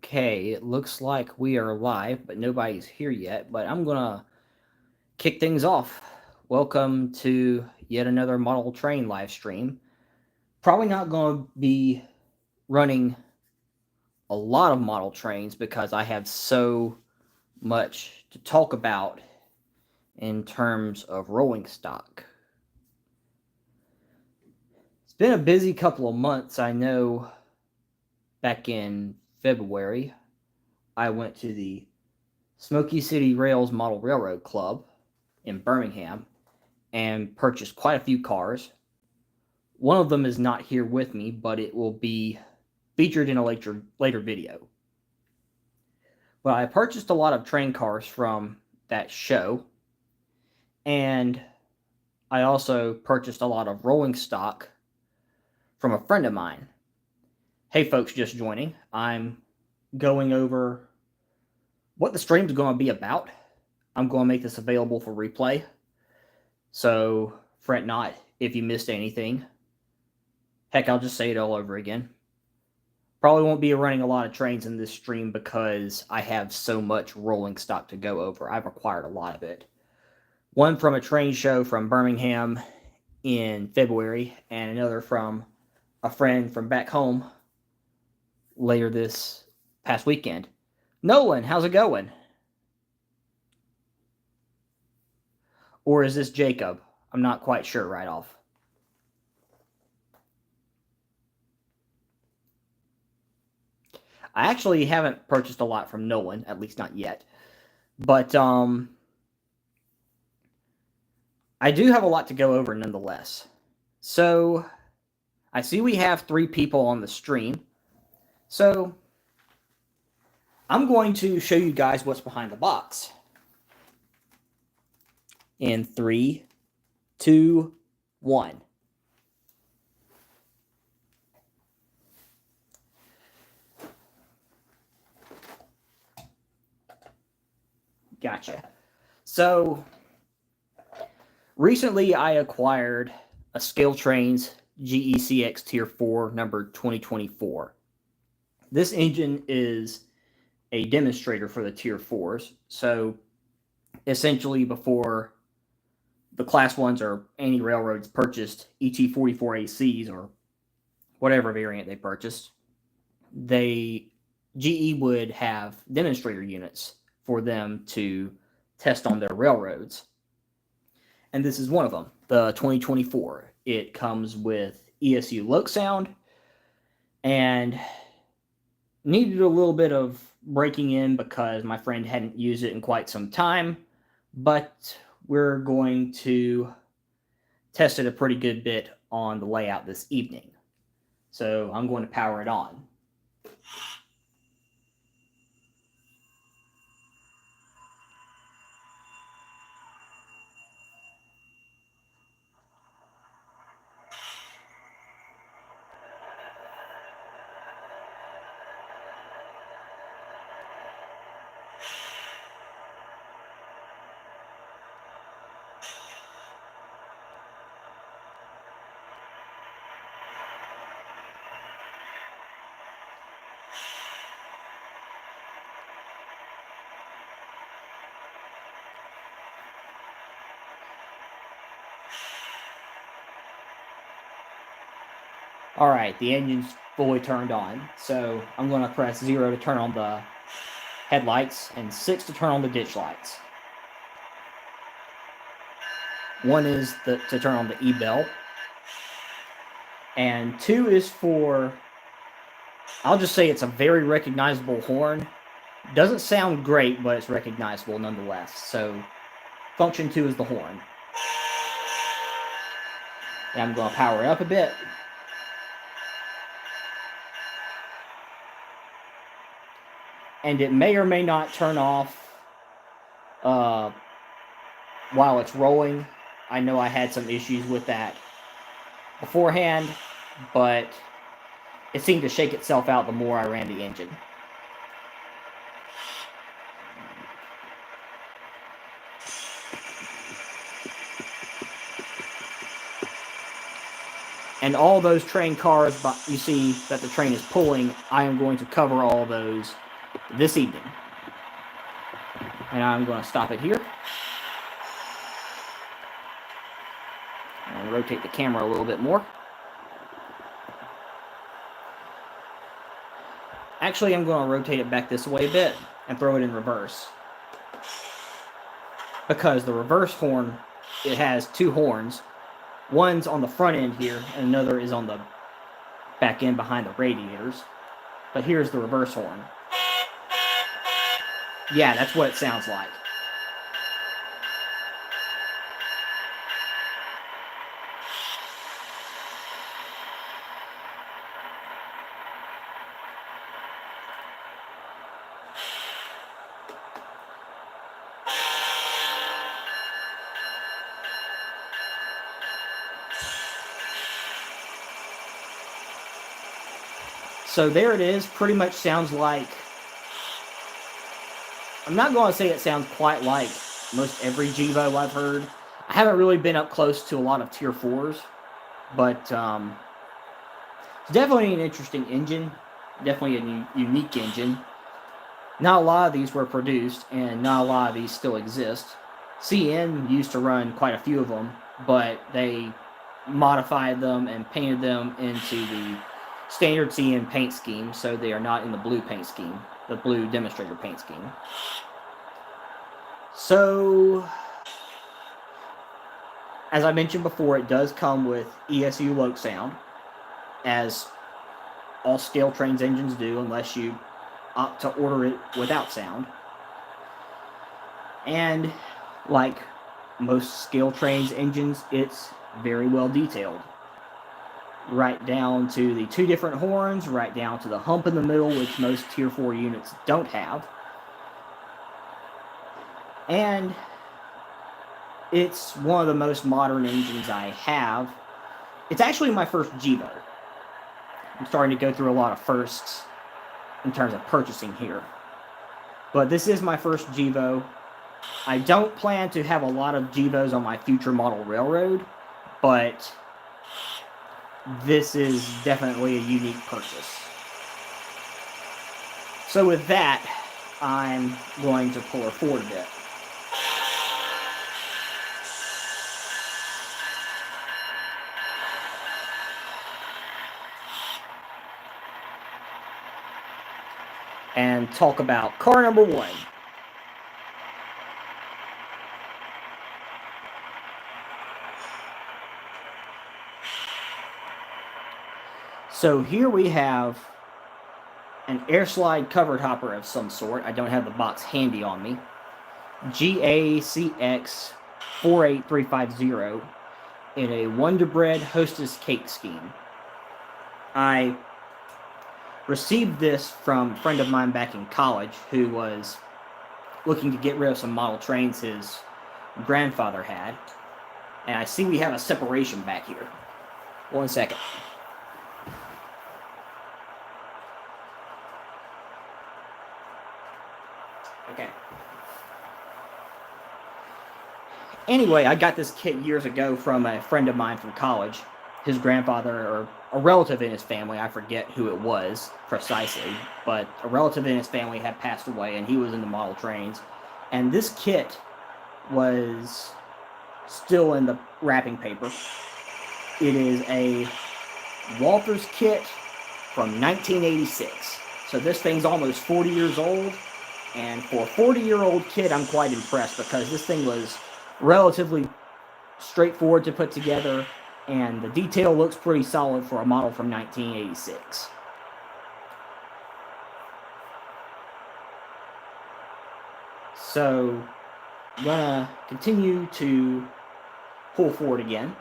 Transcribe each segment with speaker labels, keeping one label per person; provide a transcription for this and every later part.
Speaker 1: Okay, it looks like we are live, but nobody's here yet. But I'm gonna kick things off. Welcome to yet another model train live stream. Probably not gonna be running a lot of model trains because I have so much to talk about in terms of rolling stock. It's been a busy couple of months. I know back in February, I went to the Smoky City Rails Model Railroad Club in Birmingham and purchased quite a few cars. One of them is not here with me, but it will be featured in a later video. But I purchased a lot of train cars from that show, and I also purchased a lot of rolling stock from a friend of mine. Hey folks just joining, I'm going over what the stream's going to be about. I'm going to make this available for replay, so fret not if you missed anything. Heck, I'll just say it all over again. Probably won't be running a lot of trains in this stream because I have so much rolling stock to go over. I've acquired a lot of it. One from a train show from Birmingham in February, and another from a friend from back home later this past weekend. Nolan, how's it going? Or is this Jacob? I'm not quite sure right off. I actually haven't purchased a lot from Nolan, at least not yet. But I do have a lot to go over nonetheless. So I see we have 3 people on the stream. So I'm going to show you guys what's behind the box. In 3, 2, 1. Gotcha. So recently I acquired a Scale Trains GECX Tier 4 number 2024. This engine is a demonstrator for the Tier 4s. So essentially before the Class 1s or any railroads purchased ET44ACs or whatever variant they purchased, GE would have demonstrator units for them to test on their railroads. And this is one of them, the 2024. It comes with ESU Loc Sound and needed a little bit of breaking in because my friend hadn't used it in quite some time, but we're going to test it a pretty good bit on the layout this evening. So I'm going to power it on. All right, the engine's fully turned on. So I'm going to press 0 to turn on the headlights and 6 to turn on the ditch lights. 1 is to turn on the E-bell. And 2 is for, I'll just say it's a very recognizable horn. Doesn't sound great, but it's recognizable nonetheless. So function 2 is the horn. And I'm going to power it up a bit. And it may or may not turn off while it's rolling. I know I had some issues with that beforehand, but it seemed to shake itself out the more I ran the engine. And all those train cars you see that the train is pulling, I am going to cover all those this evening. And I'm going to stop it here. And rotate the camera a little bit more. Actually, I'm going to rotate it back this way a bit and throw it in reverse. Because the reverse horn, it has two horns. One's on the front end here, and another is on the back end behind the radiators. But here's the reverse horn. Yeah, that's what it sounds like. So there it is. Pretty much sounds like... I'm not going to say it sounds quite like most every GEVO I've heard. I haven't really been up close to a lot of Tier 4s. But it's definitely an interesting engine. Definitely a unique engine. Not a lot of these were produced, and not a lot of these still exist. CN used to run quite a few of them, but they modified them and painted them into the standard CN paint scheme, so they are not in the blue paint scheme, the blue demonstrator paint scheme. So, as I mentioned before, it does come with ESU Loc sound, as all Scale Trains engines do, unless you opt to order it without sound. And like most Scale Trains engines, it's very well detailed. Right down to the two different horns, right down to the hump in the middle, which most Tier 4 units don't have. And it's one of the most modern engines I have. It's actually my first GEVO. I'm starting to go through a lot of firsts in terms of purchasing here. But this is my first GEVO. I don't plan to have a lot of GEVOs on my future model railroad, but this is definitely a unique purchase. So with that, I'm going to pull her forward a bit. And talk about car number one. So here we have an air slide covered hopper of some sort. I don't have the box handy on me. GACX 48350 in a Wonder Bread Hostess cake scheme. I received this from a friend of mine back in college who was looking to get rid of some model trains his grandfather had. And I see we have a separation back here. 1 second. Okay. Anyway, I got this kit years ago from a friend of mine from college. His grandfather, or a relative in his family, I forget who it was precisely, but a relative in his family had passed away, and he was into model trains. And this kit was still in the wrapping paper. It is a Walters kit from 1986. So this thing's almost 40 years old. And for a 40-year-old kit, I'm quite impressed because this thing was relatively straightforward to put together, and the detail looks pretty solid for a model from 1986. So, I'm going to continue to pull forward again.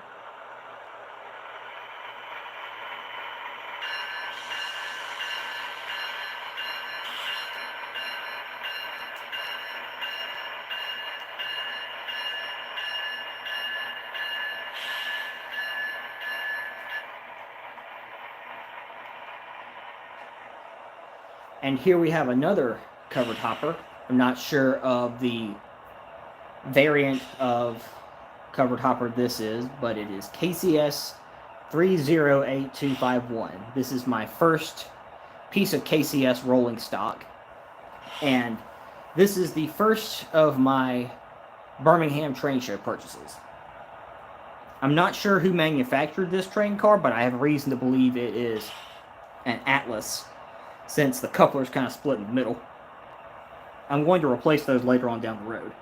Speaker 1: And here we have another covered hopper. I'm not sure of the variant of covered hopper this is, but it is KCS 308251. This is my first piece of KCS rolling stock. And this is the first of my Birmingham train show purchases. I'm not sure who manufactured this train car, but I have reason to believe it is an Atlas, since the coupler's kind of split in the middle. I'm going to replace those later on down the road.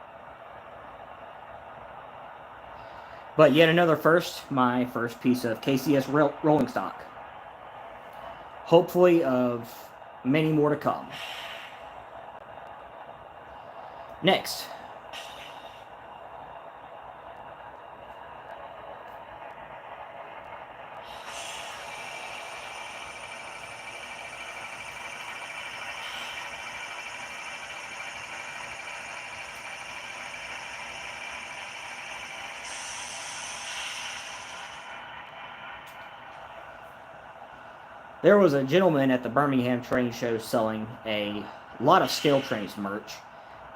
Speaker 1: But yet another first, my first piece of KCS rolling stock. Hopefully of many more to come. Next. There was a gentleman at the Birmingham train show selling a lot of scale trains merch,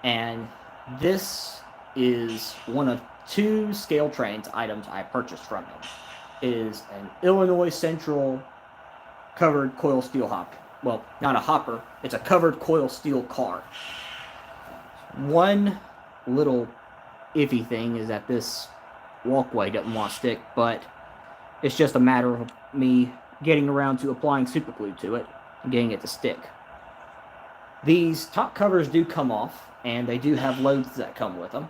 Speaker 1: and this is one of 2 scale trains items I purchased from him. It is an Illinois Central covered coil steel hopper. Well, not a hopper, it's a covered coil steel car. One little iffy thing is that this walkway doesn't want to stick, but it's just a matter of me getting around to applying super glue to it and getting it to stick. These top covers do come off, and they do have loads that come with them.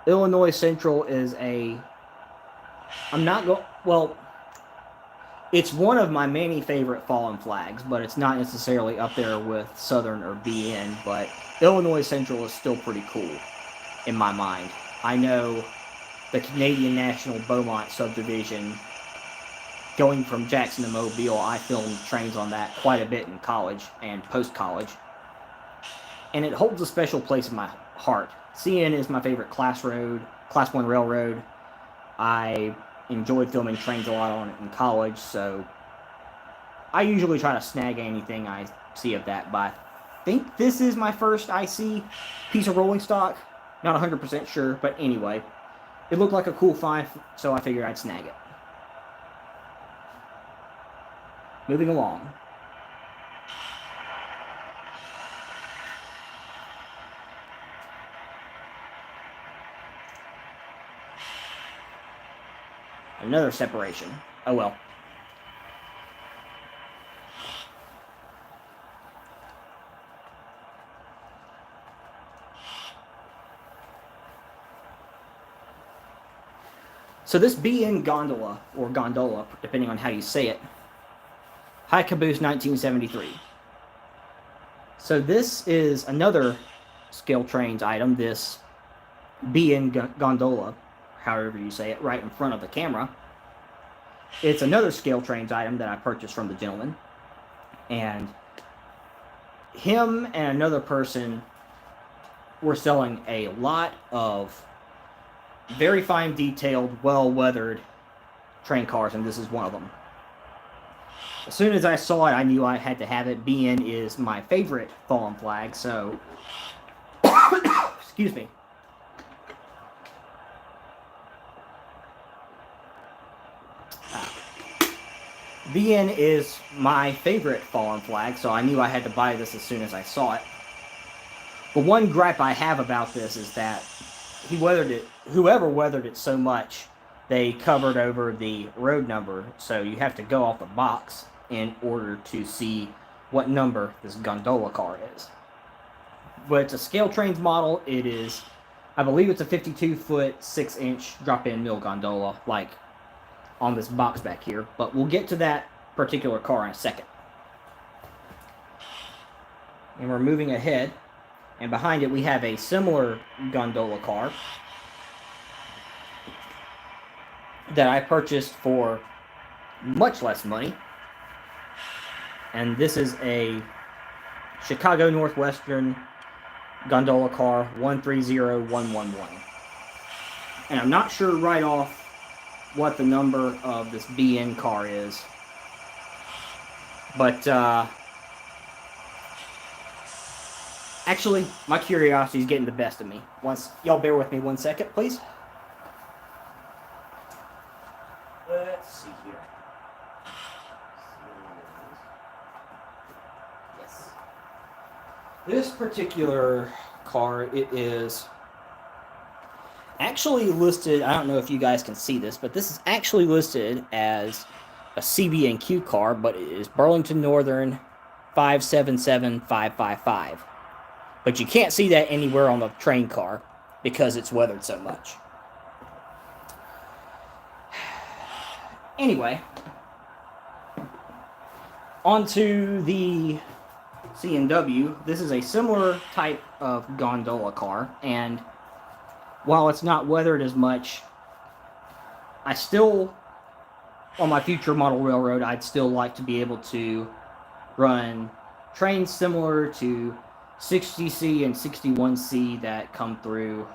Speaker 1: Illinois Central is it's one of my many favorite fallen flags, but it's not necessarily up there with Southern or BN, but Illinois Central is still pretty cool in my mind. I know the Canadian National Beaumont subdivision, going from Jackson to Mobile, I filmed trains on that quite a bit in college and post-college. And it holds a special place in my heart. CN is my favorite Class 1 railroad. I enjoyed filming trains a lot on it in college, so I usually try to snag anything I see of that, but I think this is my first IC piece of rolling stock. Not 100% sure, but anyway, it looked like a cool find, so I figured I'd snag it. Moving along. Another separation. Oh well. So this BN gondola, or gondola, depending on how you say it, high caboose 1973. So this is another scale trains item, this BN gondola, however you say it, right in front of the camera. It's another scale trains item that I purchased from the gentleman. And him and another person were selling a lot of very fine detailed, well-weathered train cars, and this is one of them. As soon as I saw it, I knew I had to have it. BN is my favorite fallen flag, so excuse me. BN is my favorite fallen flag, so I knew I had to buy this as soon as I saw it. But one gripe I have about this is that whoever weathered it so much, they covered over the road number, so you have to go off the box in order to see what number this gondola car is. But it's a scale trains model. It is, I believe it's a 52-foot, 6-inch drop-in mill gondola, like on this box back here. But we'll get to that particular car in a second. And we're moving ahead. And behind it we have a similar gondola car that I purchased for much less money. And this is a Chicago Northwestern gondola car 130111. And I'm not sure right off what the number of this BN car is. But actually, my curiosity is getting the best of me. Y'all bear with me 1 second, please. Let's see here. particular car, it is actually listed. I don't know if you guys can see this, but this is actually listed as a CB&Q car, but it is Burlington Northern 577555. But you can't see that anywhere on the train car because it's weathered so much. Anyway, onto the C&W. This is a similar type of gondola car, and while it's not weathered as much, I still, on my future model railroad, I'd still like to be able to run trains similar to 60C and 61C that come through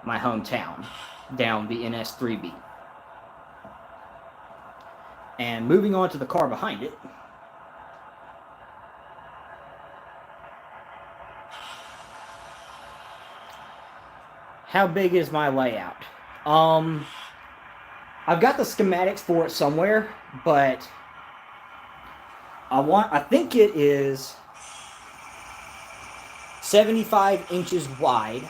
Speaker 1: my hometown down the NS3B. And moving on to the car behind it, how big is my layout? I've got the schematics for it somewhere, but I think it is 75 inches wide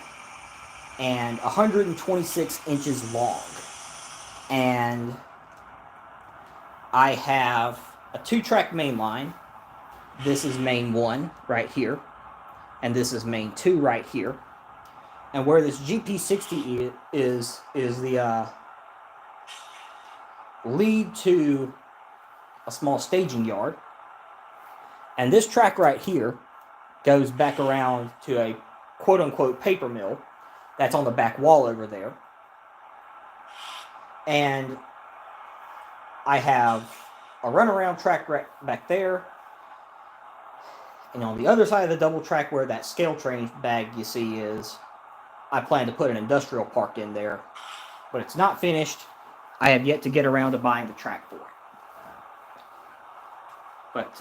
Speaker 1: and 126 inches long. And I have a 2-track main line. This is main 1 right here, and this is main 2 right here. And where this GP60 is the lead to a small staging yard. And this track right here goes back around to a quote-unquote paper mill that's on the back wall over there. And I have a runaround track right back there. And on the other side of the double track where that scale train bag you see is, I plan to put an industrial park in there. But it's not finished. I have yet to get around to buying the track for it. But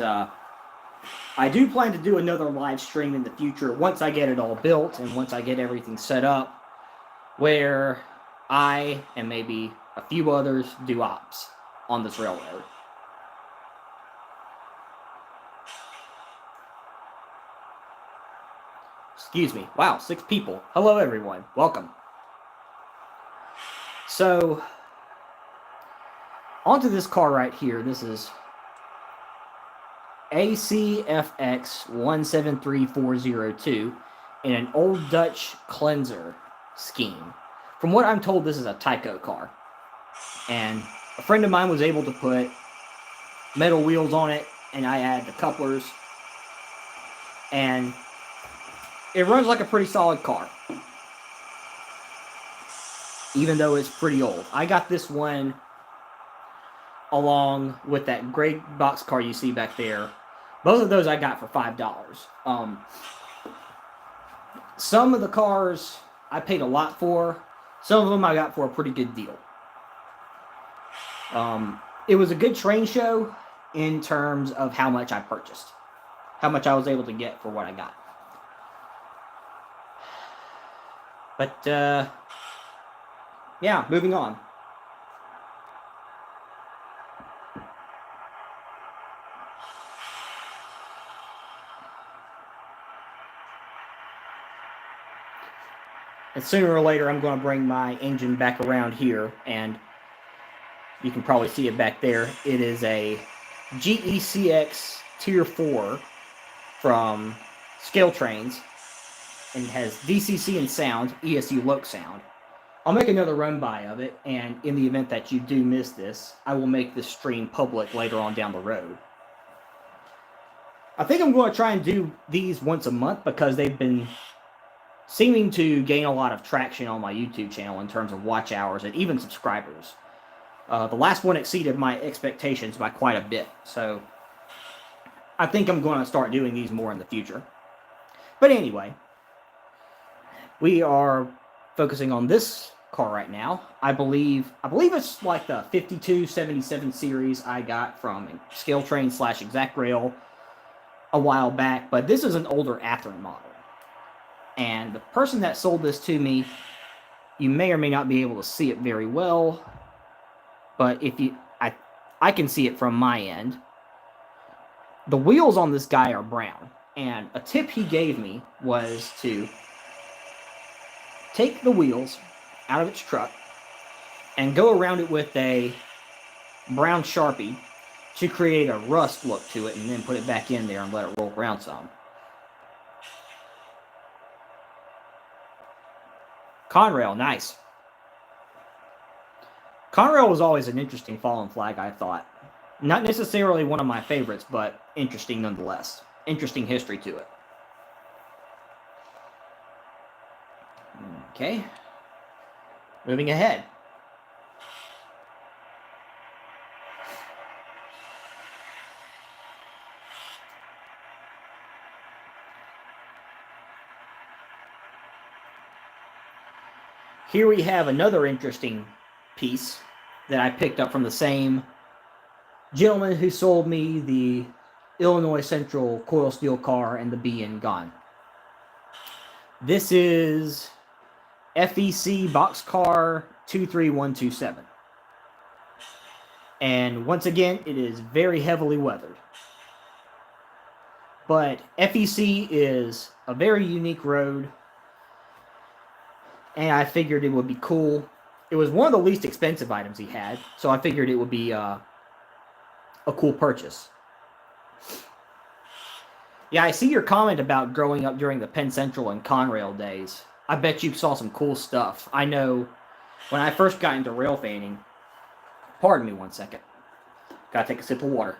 Speaker 1: I do plan to do another live stream in the future once I get it all built and once I get everything set up, where I and maybe a few others do ops on this railroad. Excuse me. Wow, 6 people. Hello, everyone. Welcome. So, onto this car right here. This is ACFX 173402 in an old Dutch cleanser scheme. From what I'm told, this is a Tyco car. And a friend of mine was able to put metal wheels on it, and I added the couplers. And it runs like a pretty solid car, even though it's pretty old. I got this one along with that gray box car you see back there. Both of those I got for $5. Some of the cars I paid a lot for. Some of them I got for a pretty good deal. It was a good train show in terms of how much I purchased. How much I was able to get for what I got. But, yeah, moving on. And sooner or later, I'm going to bring my engine back around here, and you can probably see it back there. It is a GECX Tier 4 from Scale Trains, and has DCC and sound, ESU Loc sound. I'll make another run-by of it, and in the event that you do miss this, I will make this stream public later on down the road. I think I'm going to try and do these once a month because they've been seeming to gain a lot of traction on my YouTube channel in terms of watch hours and even subscribers. The last one exceeded my expectations by quite a bit, so I think I'm going to start doing these more in the future. But anyway, we are focusing on this car right now. I believe it's like the 5277 series I got from Scale Train / Exact Rail a while back, but this is an older Athearn model. And the person that sold this to me, you may or may not be able to see it very well, but if you, I can see it from my end. The wheels on this guy are brown. And a tip he gave me was to take the wheels out of its truck and go around it with a brown Sharpie to create a rust look to it, and then put it back in there and let it roll around some. Conrail, nice. Conrail was always an interesting fallen flag, I thought. Not necessarily one of my favorites, but interesting nonetheless. Interesting history to it. Okay. Moving ahead. Here we have another interesting piece that I picked up from the same gentleman who sold me the Illinois Central coil steel car and the BN gun. This is FEC Boxcar 23127. And once again, it is very heavily weathered. But FEC is a very unique road, and I figured it would be cool. It was one of the least expensive items he had, so I figured it would be a cool purchase. Yeah, I see your comment about growing up during the Penn Central and Conrail days. I bet you saw some cool stuff. I know when I first got into rail fanning, pardon me one second, gotta take a sip of water.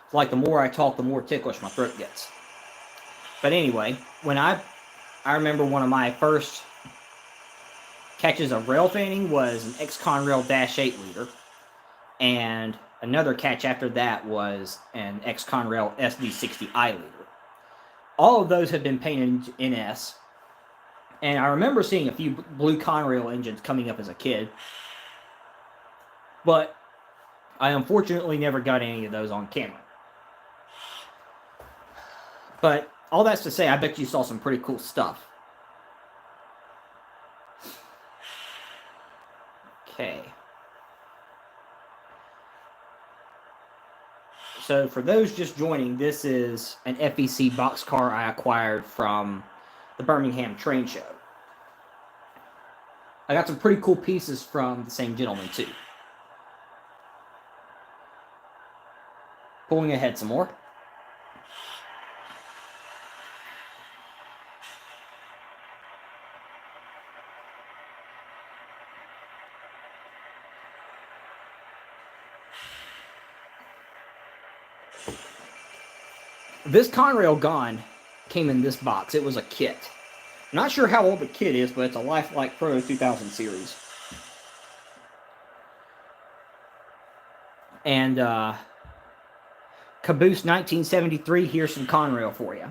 Speaker 1: It's like the more I talk, the more ticklish my throat gets. But anyway, when I remember one of my first catches of rail fanning was an ex-Conrail -8 liter, and another catch after that was an ex-Conrail SD60i liter. All of those have been painted in S, and I remember seeing a few blue Conrail engines coming up as a kid, but I unfortunately never got any of those on camera. But all that's to say, I bet you saw some pretty cool stuff. Okay. So for those just joining, this is an FEC boxcar I acquired from the Birmingham Train Show. I got some pretty cool pieces from the same gentleman too. Pulling ahead some more. This Conrail gun came in this box. It was a kit. I'm not sure how old the kit is, but it's a Lifelike Proto 2000 series. And Caboose 1973, here's some Conrail for you.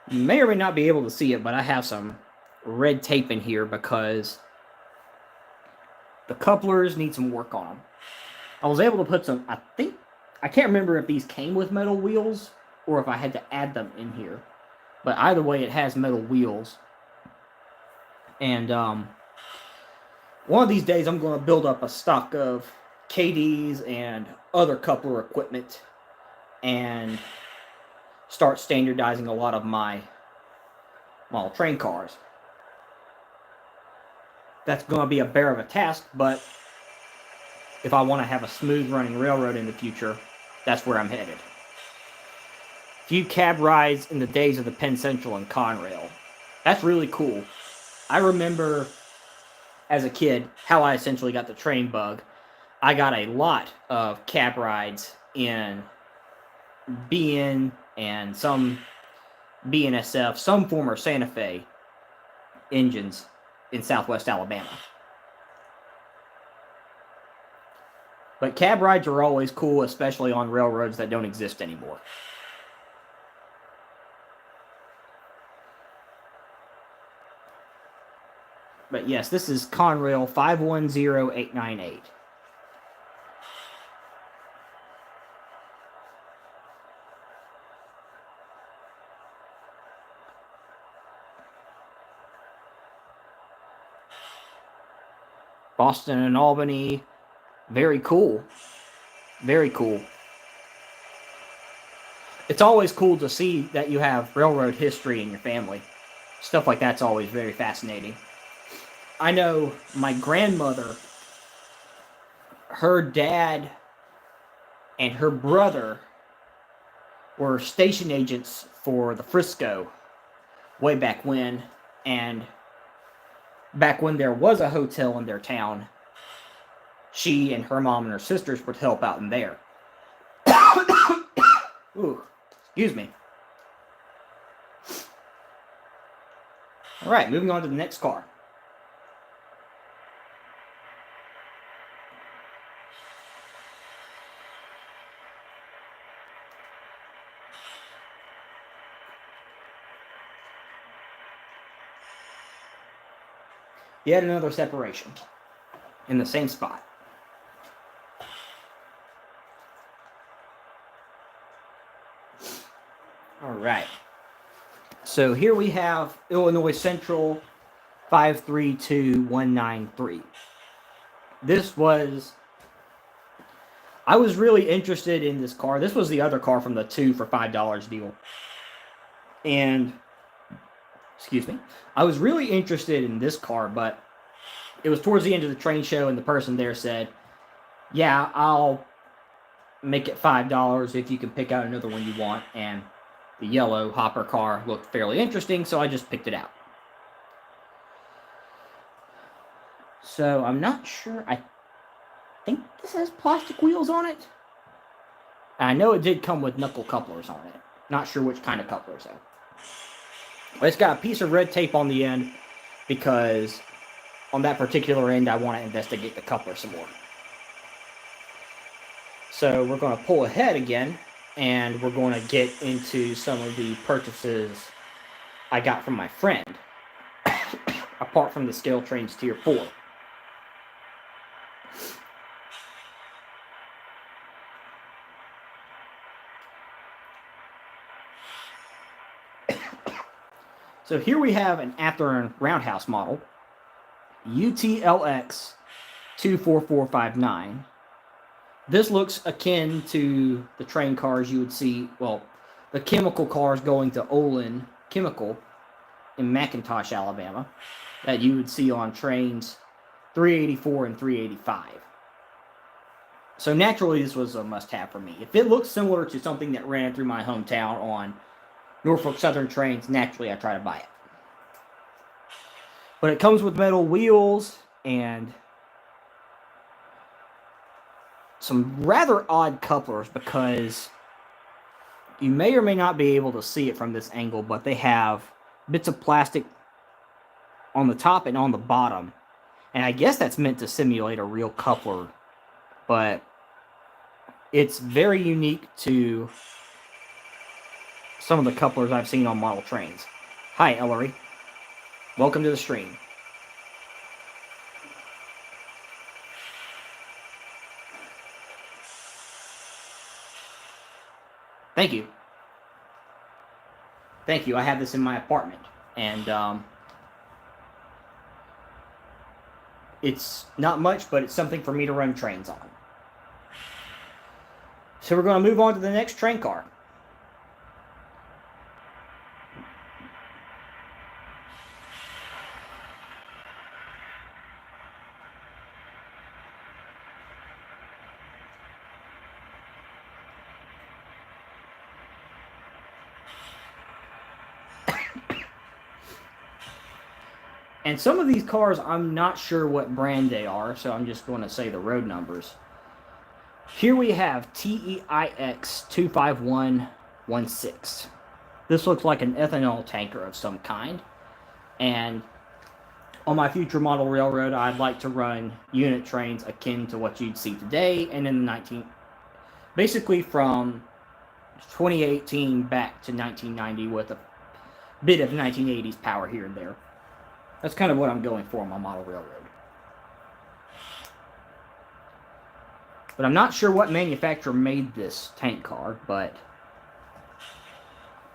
Speaker 1: You may or may not be able to see it, but I have some red tape in here because the couplers need some work on them. I was able to put some, I can't remember if these came with metal wheels or if I had to add them in here. But either way, it has metal wheels. And one of these days, I'm going to build up a stock of KDs and other coupler equipment and start standardizing a lot of my model train cars. That's going to be a bear of a task, but if I want to have a smooth running railroad in the future, that's where I'm headed. Few cab rides in the days of the Penn Central and Conrail. That's really cool. I remember as a kid how I essentially got the train bug. I got a lot of cab rides in BN and some BNSF, some former Santa Fe engines in Southwest Alabama. But cab rides are always cool, especially on railroads that don't exist anymore. But yes, this is Conrail 510898. Boston and Albany. Very cool. Very cool. It's always cool to see that you have railroad history in your family. Stuff like that's always very fascinating. I know my grandmother, her dad, and her brother were station agents for the Frisco way back when, and back when there was a hotel in their town, she and her mom and her sisters would help out in there. Ooh, excuse me. All right, moving on to the next car. Yet another separation in the same spot. All right. So here we have Illinois Central 532193. I was really interested in this car. This was the other car from the 2 for $5 deal. And, excuse me, I was really interested in this car, but it was towards the end of the train show, and the person there said, yeah, I'll make it $5 if you can pick out another one you want. And the yellow hopper car looked fairly interesting, so I just picked it out. So I'm not sure. I think this has plastic wheels on it. I know it did come with knuckle couplers on it. Not sure which kind of couplers, though. But it's got a piece of red tape on the end because on that particular end, I want to investigate the coupler some more. So we're going to pull ahead again, and we're going to get into some of the purchases I got from my friend, apart from the Scale Trains Tier 4. So here we have an Athearn Roundhouse model, UTLX 24459. This looks akin to the train cars you would see, well, the chemical cars going to Olin Chemical in McIntosh, Alabama, that you would see on trains 384 and 385. So naturally, this was a must-have for me. If it looks similar to something that ran through my hometown on Norfolk Southern trains, naturally I try to buy it. But it comes with metal wheels and some rather odd couplers because you may or may not be able to see it from this angle, but they have bits of plastic on the top and on the bottom. And I guess that's meant to simulate a real coupler, but it's very unique to some of the couplers I've seen on model trains. Hi, Ellery. Welcome to the stream. Thank you. Thank you. I have this in my apartment, and it's not much, but it's something for me to run trains on. So we're going to move on to the next train car. And some of these cars, I'm not sure what brand they are, so I'm just going to say the road numbers. Here we have TEIX 25116. This looks like an ethanol tanker of some kind. And on my future model railroad, I'd like to run unit trains akin to what you'd see today, and in the basically from 2018 back to 1990 with a bit of 1980s power here and there. That's kind of what I'm going for on my model railroad. But I'm not sure what manufacturer made this tank car, but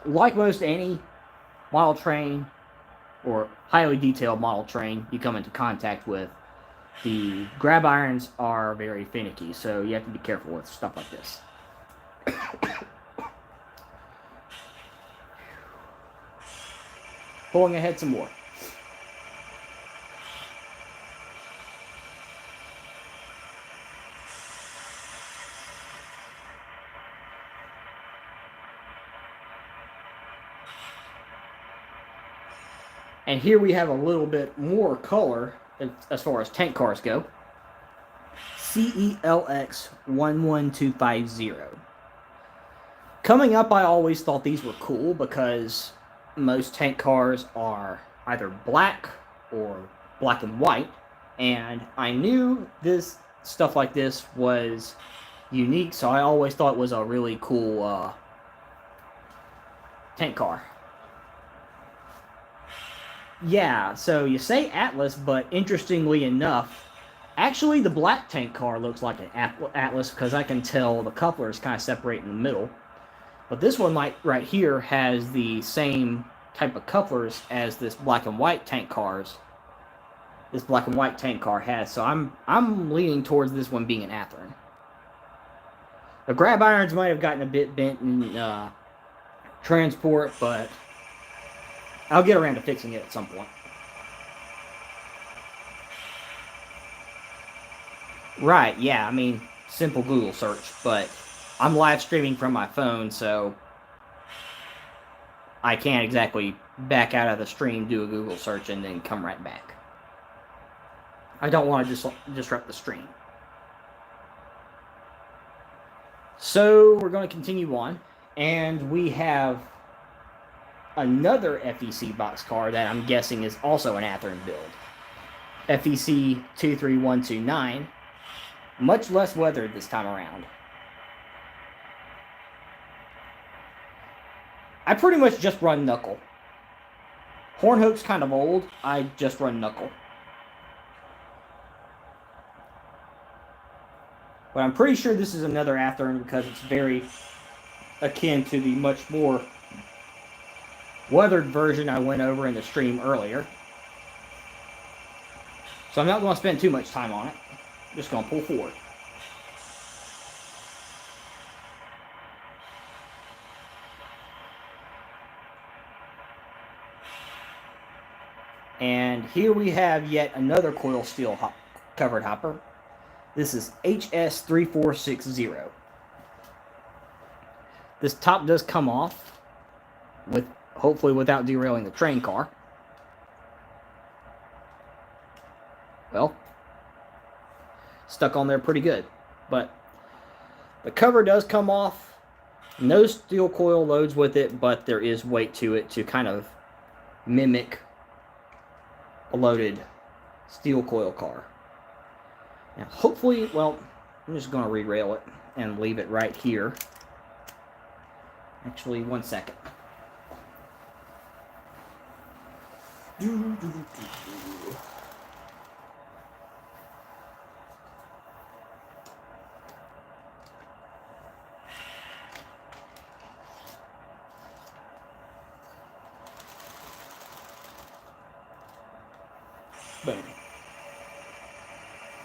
Speaker 1: like most any model train or highly detailed model train you come into contact with, The grab irons are very finicky, so you have to be careful with stuff like this. Pulling ahead some more. And here we have a little bit more color as far as tank cars go. CELX 11250. Coming up, I always thought these were cool because most tank cars are either black or black and white, and I knew this stuff like this was unique, so I always thought it was a really cool tank car. Yeah, so you say Atlas, but interestingly enough, actually the black tank car looks like an Atlas because I can tell the couplers kind of separate in the middle. But this one right here has the same type of couplers as this black and white tank cars. This black and white tank car has, so I'm leaning towards this one being an Athearn. The grab irons might have gotten a bit bent in transport, but I'll get around to fixing it at some point. Right, yeah, I mean, simple Google search, but I'm live streaming from my phone, so I can't exactly back out of the stream, do a Google search, and then come right back. I don't want to disrupt the stream. So we're going to continue on, and we have another FEC boxcar that I'm guessing is also an Athearn build. FEC 23129, much less weathered this time around. I pretty much just run knuckle. Hornhook's kind of old, I just run knuckle. But I'm pretty sure this is another Athearn because it's very akin to the much more weathered version I went over in the stream earlier. So I'm not going to spend too much time on it. I'm just going to pull forward. And here we have yet another coil steel covered hopper. This is HS3460. This top does come off, hopefully without derailing the train car. Well, stuck on there pretty good. But the cover does come off. No steel coil loads with it, but there is weight to it to kind of mimic a loaded steel coil car. Now, hopefully, well, I'm just going to re-rail it and leave it right here. Actually, 1 second. Boom.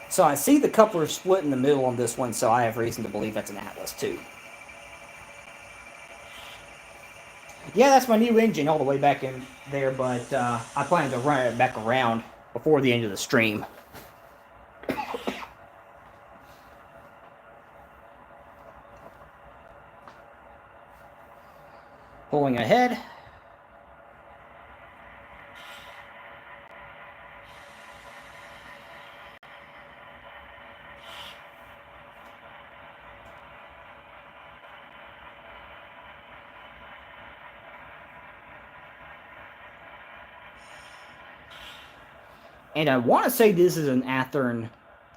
Speaker 1: So I see the coupler split in the middle on this one, so I have reason to believe that's an Atlas too. Yeah, that's my new engine all the way back in there, but I plan to run it back around before the end of the stream. Pulling ahead. And I want to say this is an Athearn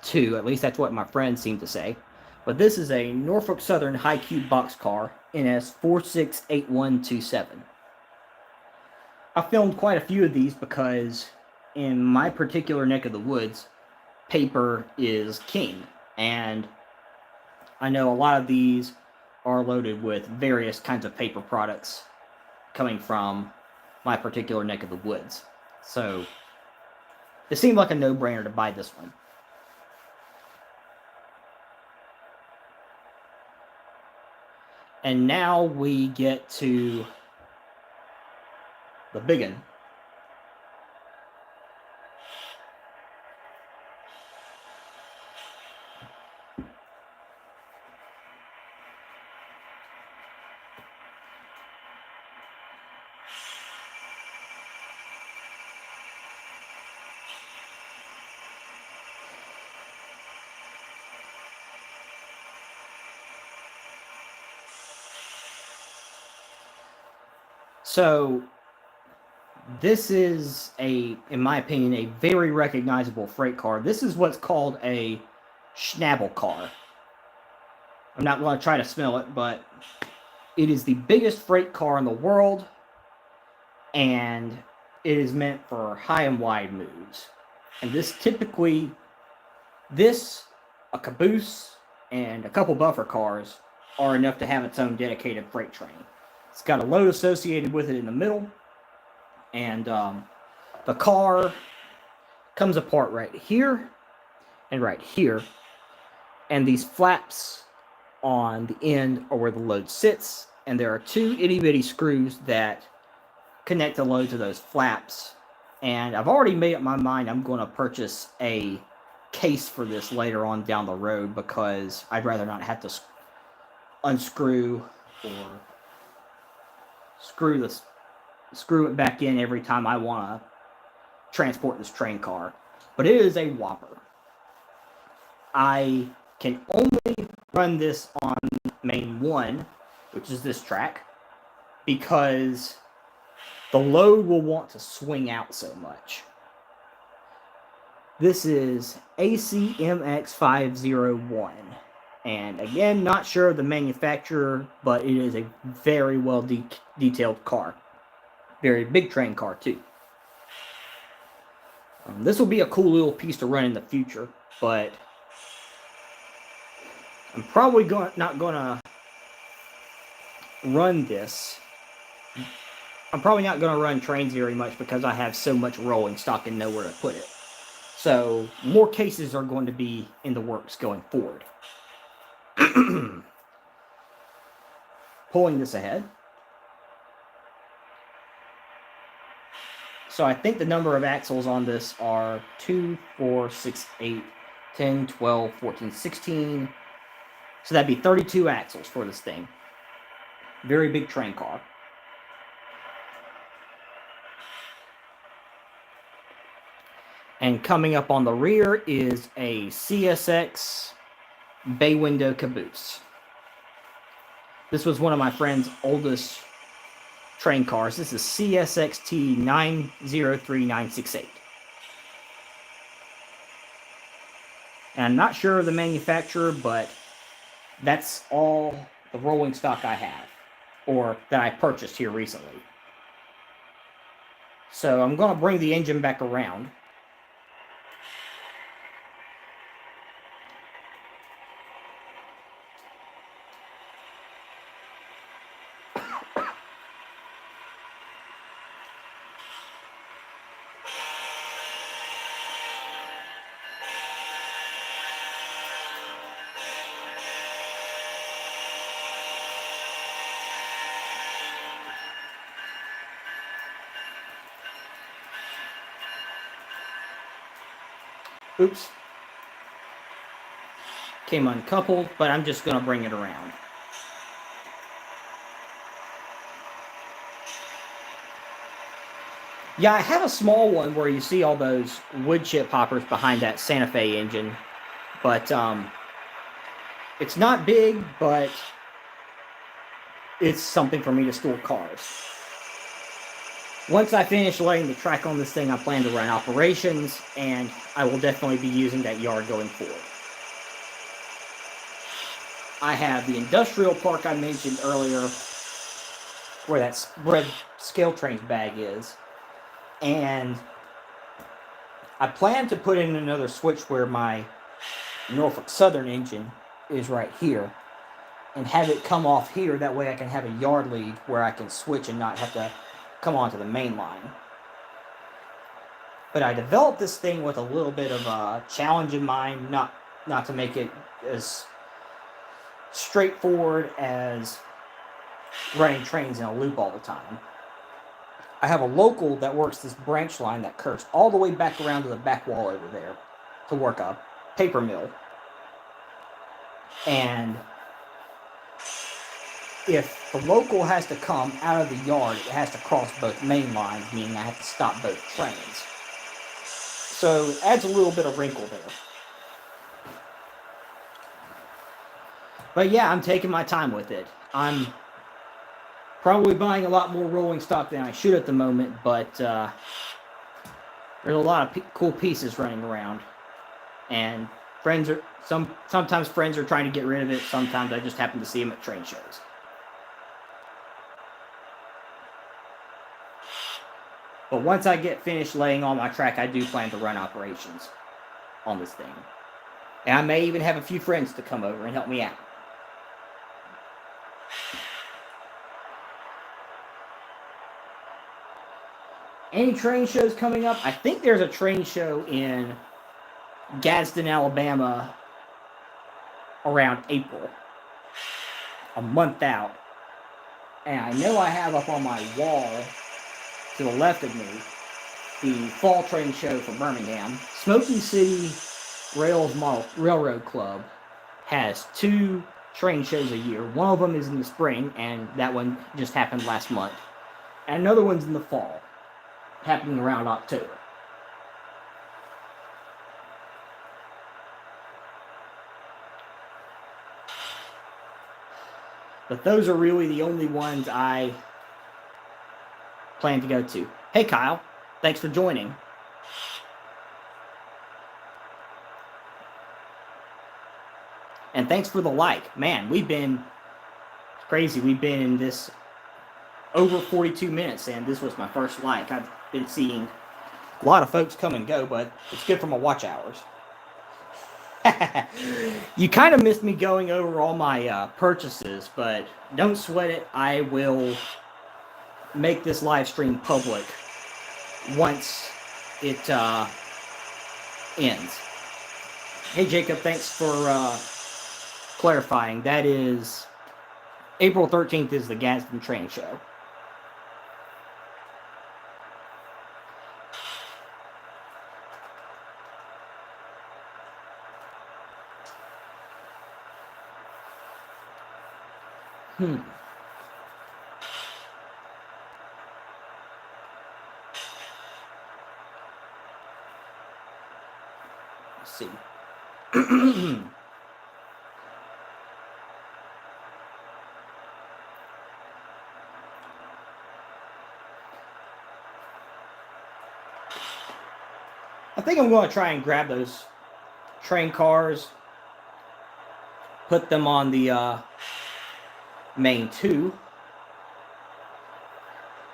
Speaker 1: 2, at least that's what my friends seem to say. But this is a Norfolk Southern High Cube boxcar, NS468127. I filmed quite a few of these because in my particular neck of the woods, paper is king. And I know a lot of these are loaded with various kinds of paper products coming from my particular neck of the woods. So it seemed like a no-brainer to buy this one. And now we get to the big one. So this is in my opinion, a very recognizable freight car. This is what's called a Schnabel car. I'm not going to try to smell it, but it is the biggest freight car in the world, and it is meant for high and wide moves. And a caboose, and a couple buffer cars are enough to have its own dedicated freight train. It's got a load associated with it in the middle, and the car comes apart right here and right here, and these flaps on the end are where the load sits, and there are two itty-bitty screws that connect the load to those flaps. And I've already made up my mind I'm going to purchase a case for this later on down the road, because I'd rather not have to unscrew or screw it back in every time I want to transport this train car. But it is a whopper. I can only run this on main 1, which is this track, because the load will want to swing out so much. This is ACMX501. And again, not sure of the manufacturer, but it is a very well detailed car. Very big train car, too. This will be a cool little piece to run in the future, but I'm probably not going to run this. I'm probably not going to run trains very much because I have so much rolling stock and nowhere to put it. So more cases are going to be in the works going forward. Pulling this ahead. So I think the number of axles on this are 2, 4, 6, 8, 10, 12, 14, 16. So that'd be 32 axles for this thing. Very big train car. And coming up on the rear is a CSX bay window caboose. This was one of my friend's oldest train cars. This is CSXT 903968. And I'm not sure of the manufacturer, but that's all the rolling stock I have, or that I purchased here recently. So I'm going to bring the engine back around. Oops. Came uncoupled, but I'm just going to bring it around. Yeah, I have a small one where you see all those wood chip hoppers behind that Santa Fe engine, but it's not big, but it's something for me to store cars. Once I finish laying the track on this thing, I plan to run operations, and I will definitely be using that yard going forward. I have the industrial park I mentioned earlier, where that red scale trains bag is, and I plan to put in another switch where my Norfolk Southern engine is right here, and have it come off here. That way I can have a yard lead where I can switch and not have to come onto the main line. But I developed this thing with a little bit of a challenge in mind, not to make it as straightforward as running trains in a loop all the time. I have a local that works this branch line that curves all the way back around to the back wall over there to work a paper mill. And if the local has to come out of the yard, it has to cross both main lines, meaning I have to stop both trains. So it adds a little bit of wrinkle there. But yeah, I'm taking my time with it. I'm probably buying a lot more rolling stock than I should at the moment, but there's a lot of cool pieces running around. And sometimes friends are trying to get rid of it, sometimes I just happen to see them at train shows. But once I get finished laying on my track, I do plan to run operations on this thing. And I may even have a few friends to come over and help me out. Any train shows coming up? I think there's a train show in Gadsden, Alabama around April. A month out. And I know I have up on my wall to the left of me the fall train show for Birmingham. Smoky City Rails Model Railroad Club has 2 train shows a year. One of them is in the spring, and that one just happened last month. And another one's in the fall, happening around October. But those are really the only ones I plan to go to. Hey Kyle, thanks for joining. And thanks for the like. Man, we've been crazy. We've been in this over 42 minutes, and this was my first like. I've been seeing a lot of folks come and go, but it's good for my watch hours. You kind of missed me going over all my purchases, but don't sweat it. I will make this live stream public once it ends. Hey Jacob, thanks for clarifying. That is April 13th is the Gadsden train show. Let's see. I think I'm going to try and grab those train cars, put them on the main 2,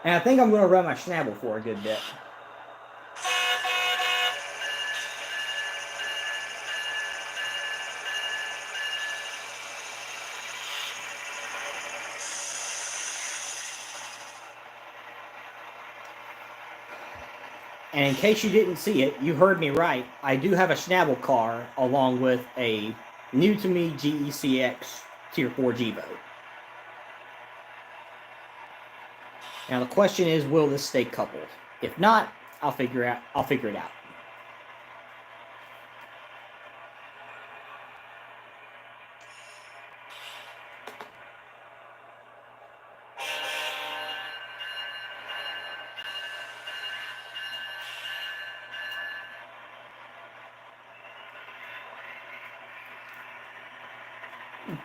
Speaker 1: and I think I'm going to run my Schnabel for a good bit. And in case you didn't see it, you heard me right. I do have a Schnabel car along with a new-to-me GECX Tier 4 GEVO. Now the question is, will this stay coupled? If not, I'll figure it out.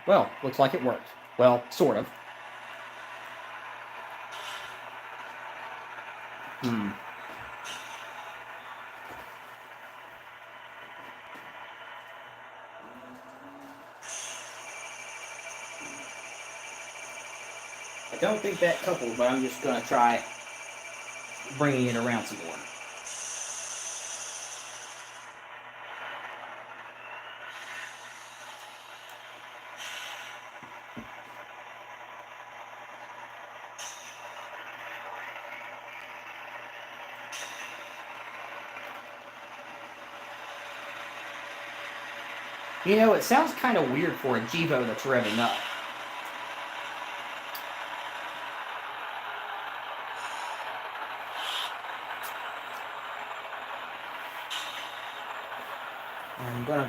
Speaker 1: Well, looks like it worked. Well, sort of. I don't think that coupled, but I'm just going to try bringing it around some more. You know, it sounds kind of weird for a GEVO that's revving up.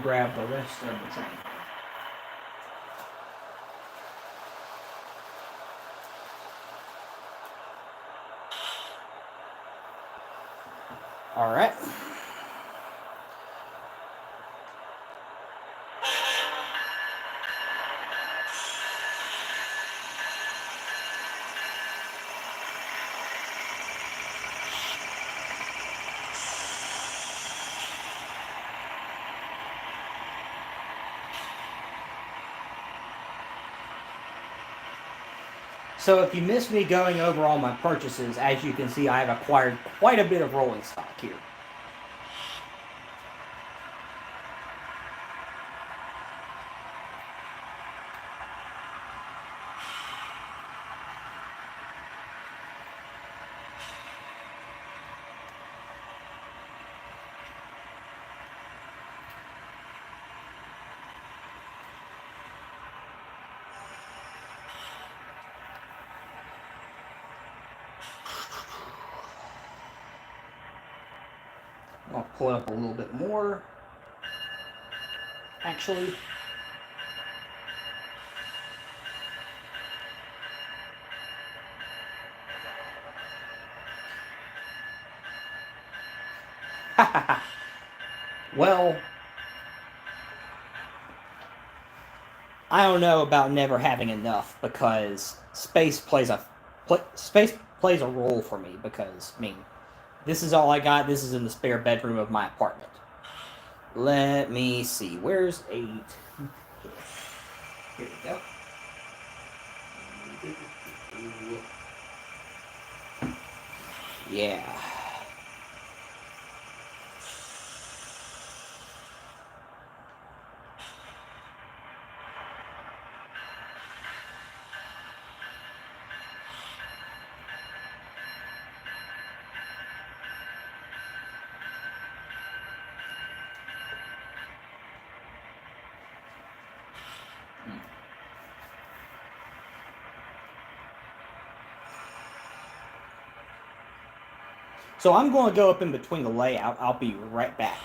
Speaker 1: to grab the rest of the train. All right. So if you missed me going over all my purchases, as you can see, I have acquired quite a bit of rolling stock here. I'll pull it up a little bit more. Actually, well, I don't know about never having enough, because space plays a role for me, because I mean, this is all I got. This is in the spare bedroom of my apartment. Let me see. Where's 8? Here we go. Yeah. So I'm going to go up in between the layout. I'll be right back.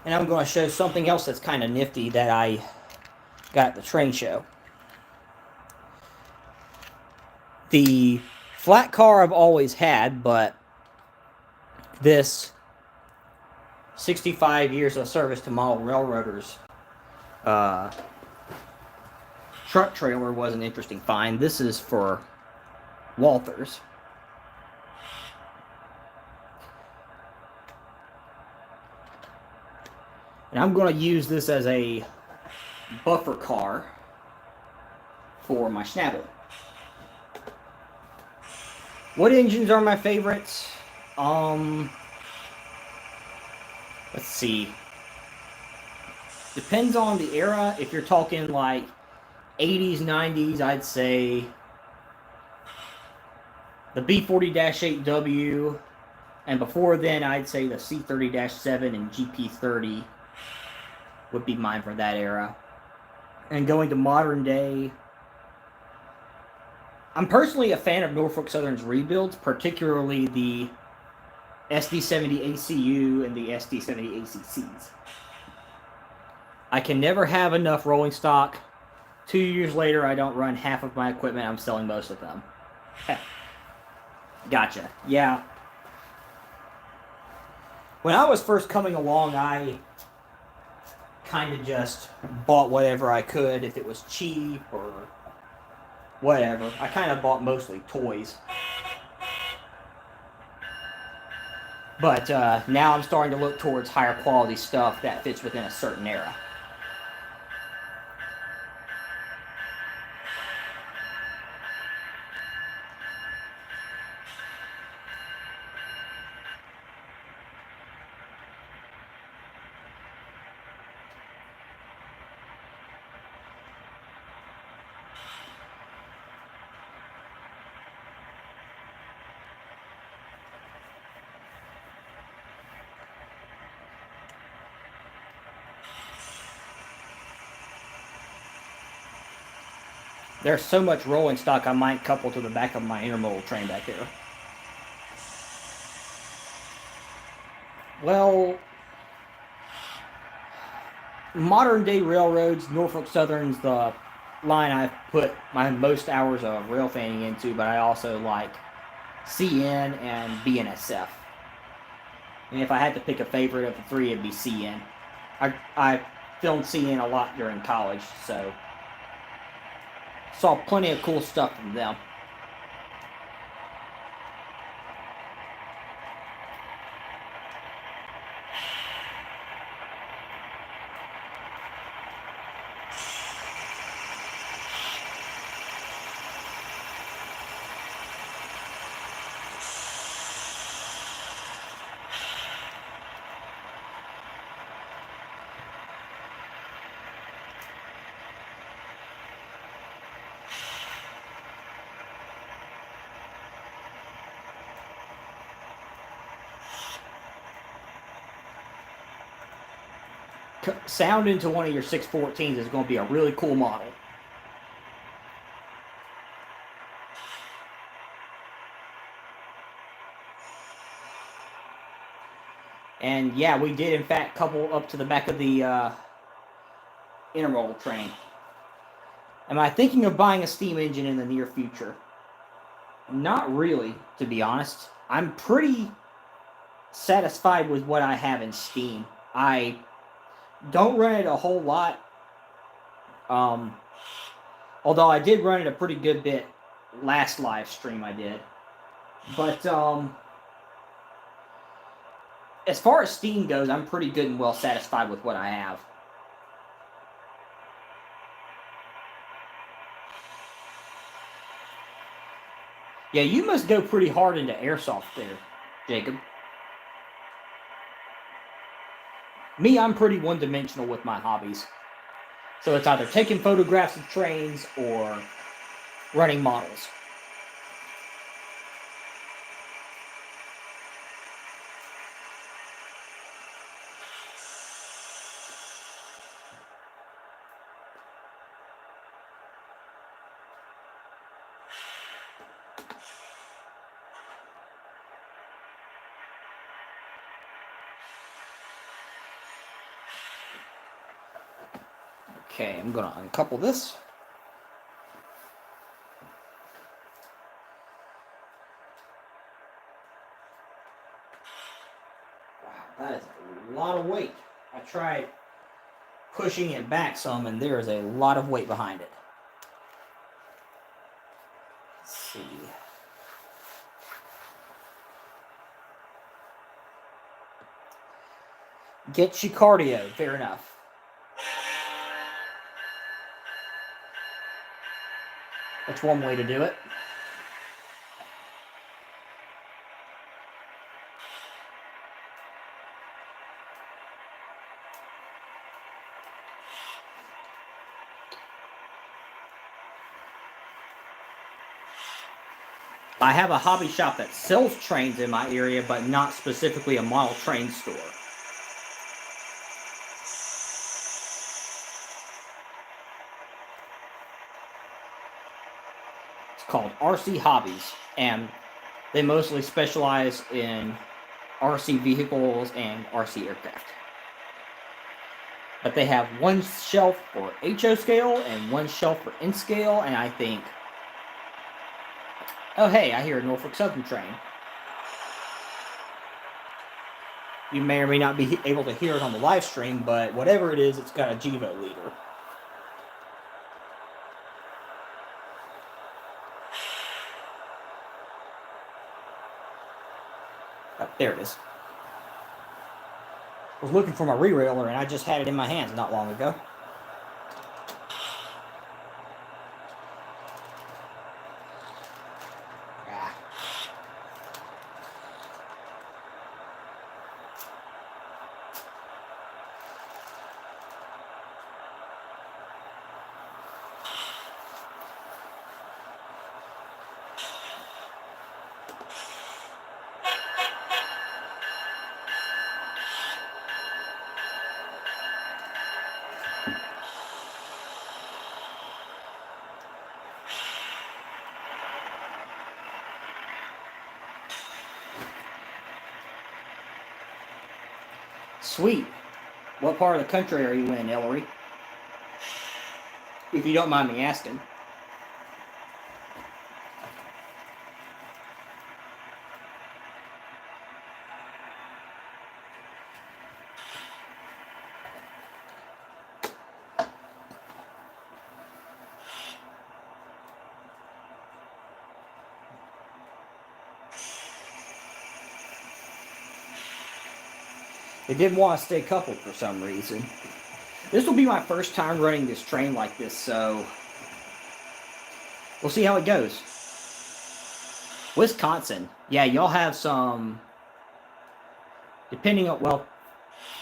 Speaker 1: And I'm going to show something else that's kind of nifty that I got at the train show. The flat car I've always had, but this 65 years of service to model railroaders truck trailer was an interesting find. This is for Walthers. And I'm going to use this as a buffer car for my Schnabel. What engines are my favorites? Let's see. Depends on the era. If you're talking like 80s, 90s, I'd say the B40-8W. And before then, I'd say the C30-7 and GP30 would be mine for that era. And going to modern day, I'm personally a fan of Norfolk Southern's rebuilds, particularly the SD70 ACU and the SD70 ACCs. I can never have enough rolling stock. 2 years later, I don't run half of my equipment. I'm selling most of them. Gotcha. Yeah. When I was first coming along, I kind of just bought whatever I could if it was cheap or whatever. I kind of bought mostly toys. But now I'm starting to look towards higher quality stuff that fits within a certain era. There's so much rolling stock I might couple to the back of my intermodal train back there. Well, modern day railroads, Norfolk Southern's the line I've put my most hours of rail fanning into, but I also like CN and BNSF. And if I had to pick a favorite of the three, it'd be CN. I filmed CN a lot during college, so saw plenty of cool stuff from them. Sound into one of your 614s is going to be a really cool model. And yeah, we did in fact couple up to the back of the intermodal train. Am I thinking of buying a steam engine in the near future? Not really, to be honest. I'm pretty satisfied with what I have in steam. I don't run it a whole lot. Although I did run it a pretty good bit last live stream I did. But as far as steam goes, I'm pretty good and well satisfied with what I have. Yeah, you must go pretty hard into airsoft there, Jacob. Me, I'm pretty one-dimensional with my hobbies. So it's either taking photographs of trains or running models. Okay, I'm going to uncouple this. Wow, that is a lot of weight. I tried pushing it back some, and there is a lot of weight behind it. Let's see. Get you cardio, fair enough. That's one way to do it. I have a hobby shop that sells trains in my area, but not specifically a model train store. It's called RC Hobbies, and they mostly specialize in RC vehicles and RC aircraft. But they have one shelf for HO scale and one shelf for N scale, and I think, oh hey, I hear a Norfolk Southern train. You may or may not be able to hear it on the live stream, but whatever it is, it's got a GEVO leader. Oh, there it is. I was looking for my re-railer, and I just had it in my hands not long ago. Sweet. What part of the country are you in, Ellery? If you don't mind me asking. They did want to stay coupled for some reason. This will be my first time running this train like this, so we'll see how it goes. Wisconsin. Yeah, y'all have some, depending on, well,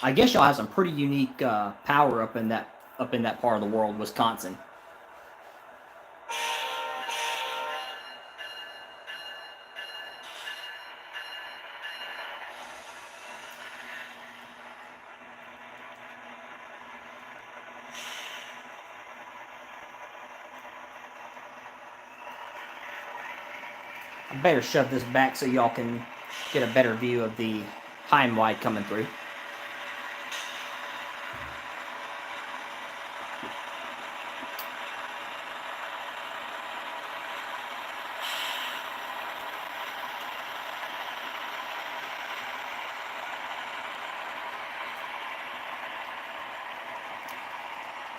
Speaker 1: I guess y'all have some pretty unique power up in that part of the world, Wisconsin. I better shove this back so y'all can get a better view of the high and wide coming through.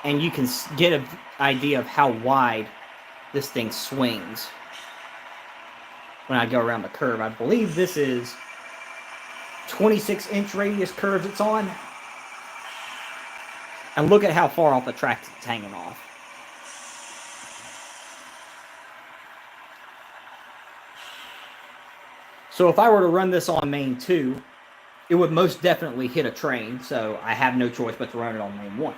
Speaker 1: And you can get an idea of how wide this thing swings when I go around the curve. I believe this is 26-inch radius curves it's on. And look at how far off the track it's hanging off. So if I were to run this on main 2, it would most definitely hit a train, so I have no choice but to run it on main 1.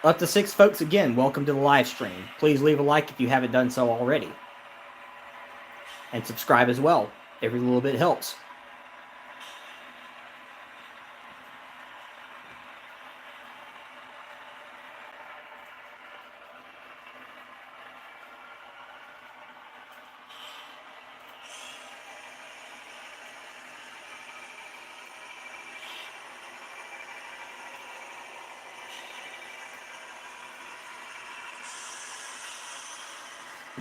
Speaker 1: Up to 6 folks again, welcome to the live stream. Please leave a like if you haven't done so already. And subscribe as well. Every little bit helps.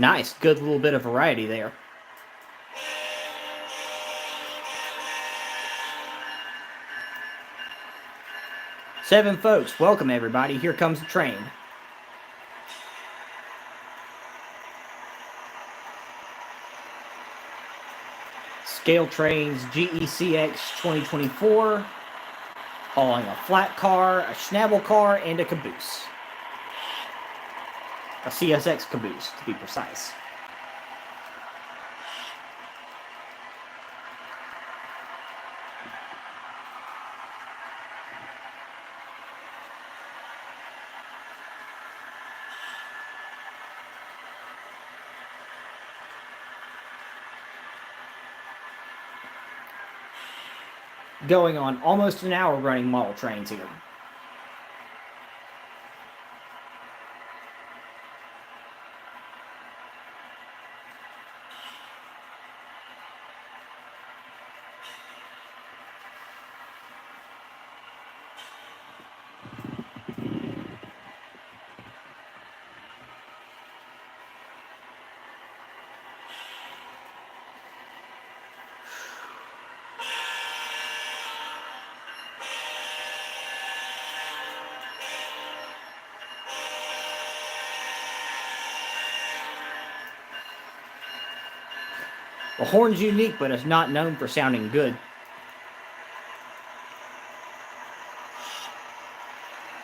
Speaker 1: Nice, good little bit of variety there. Seven folks, welcome everybody. Here comes the train. Scale Trains GECX 2024, hauling a flat car, a Schnabel car, and a caboose. A CSX caboose, to be precise. Going on almost an hour running model trains here. The horn's unique, but it's not known for sounding good.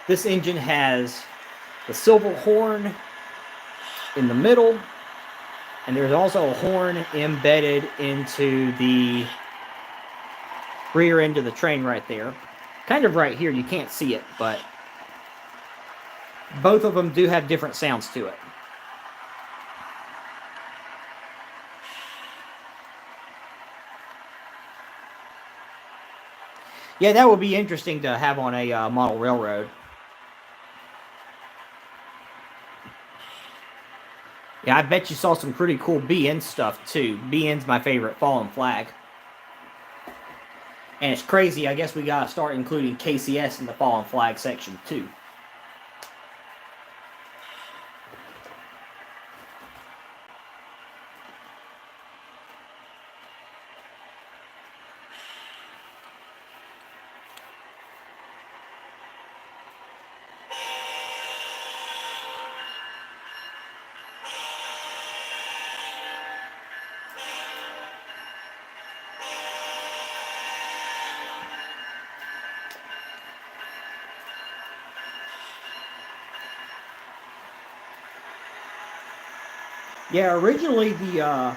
Speaker 1: This engine has the silver horn in the middle, and there's also a horn embedded into the rear end of the train right there. Kind of right here, you can't see it, but both of them do have different sounds to it. Yeah, that would be interesting to have on a model railroad. Yeah, I bet you saw some pretty cool BN stuff too. BN's my favorite fallen flag. And it's crazy, I guess we gotta start including KCS in the fallen flag section too. Yeah, originally the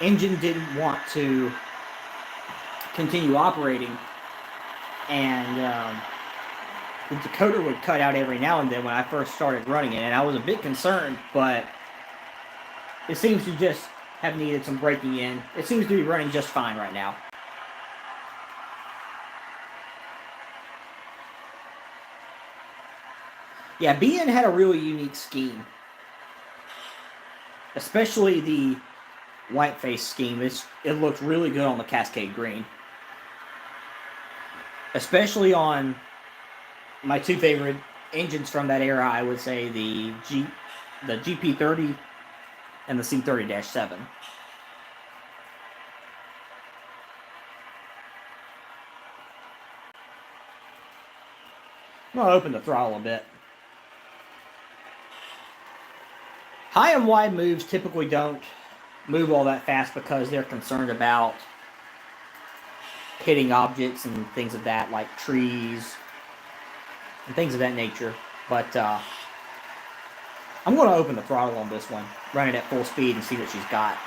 Speaker 1: engine didn't want to continue operating, and the decoder would cut out every now and then when I first started running it, and I was a bit concerned, but it seems to just have needed some breaking in. It seems to be running just fine right now. Yeah, BN had a really unique scheme, especially the whiteface scheme. It looked really good on the Cascade Green, especially on my two favorite engines from that era. I would say the GP30 and the C30-7. I'm gonna open the throttle a bit. High and wide moves typically don't move all that fast because they're concerned about hitting objects and things of that, like trees and things of that nature. But I'm going to open the throttle on this one, run it at full speed, and see what she's got.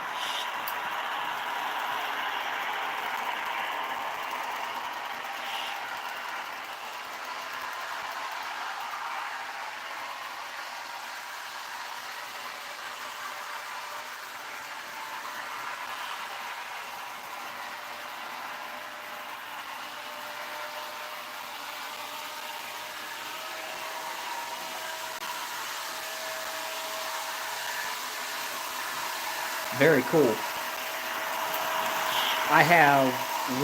Speaker 1: Very cool. I have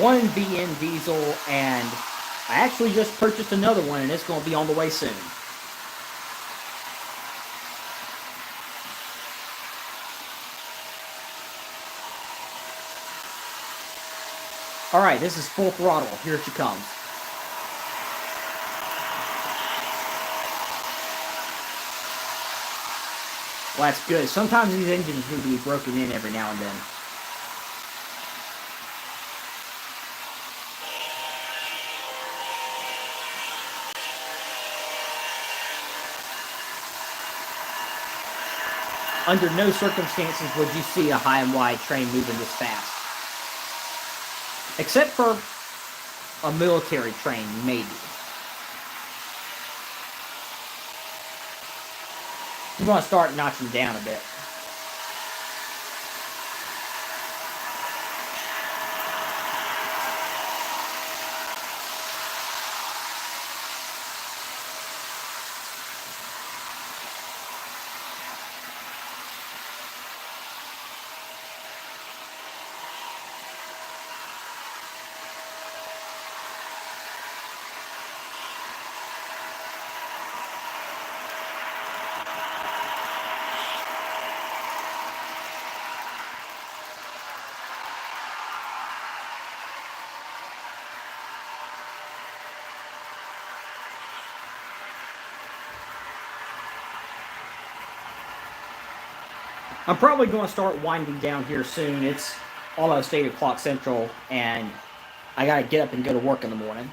Speaker 1: one BN diesel, and I actually just purchased another one, and it's going to be on the way soon. All right, this is full throttle. Here she comes. Well, that's good. Sometimes these engines need to be broken in every now and then. Under no circumstances would you see a high and wide train moving this fast. Except for a military train, maybe. I'm going to start notching down a bit. I'm probably going to start winding down here soon. It's almost 8 o'clock Central, and I got to get up and go to work in the morning.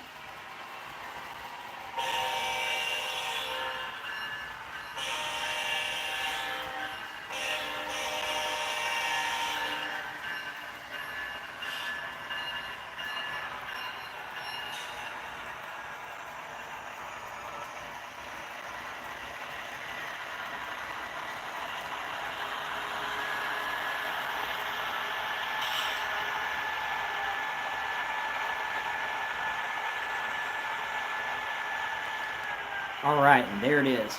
Speaker 1: All right, and there it is.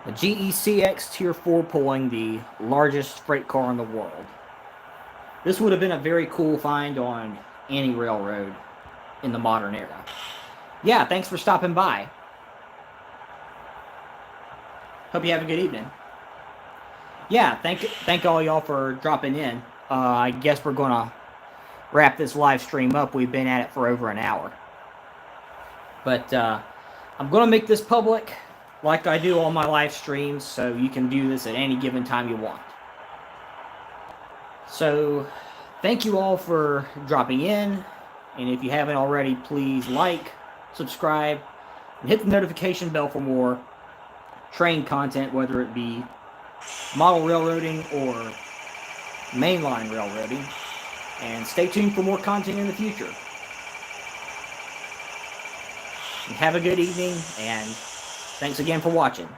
Speaker 1: The GECX Tier 4 pulling the largest freight car in the world. This would have been a very cool find on any railroad in the modern era. Yeah, thanks for stopping by. Hope you have a good evening. Yeah, thank all y'all for dropping in. I guess we're going to wrap this live stream up. We've been at it for over an hour. But I'm going to make this public like I do all my live streams, so you can do this at any given time you want. So thank you all for dropping in. And if you haven't already, please like, subscribe, and hit the notification bell for more train content, whether it be model railroading or mainline railroading. And stay tuned for more content in the future. And have a good evening, and thanks again for watching.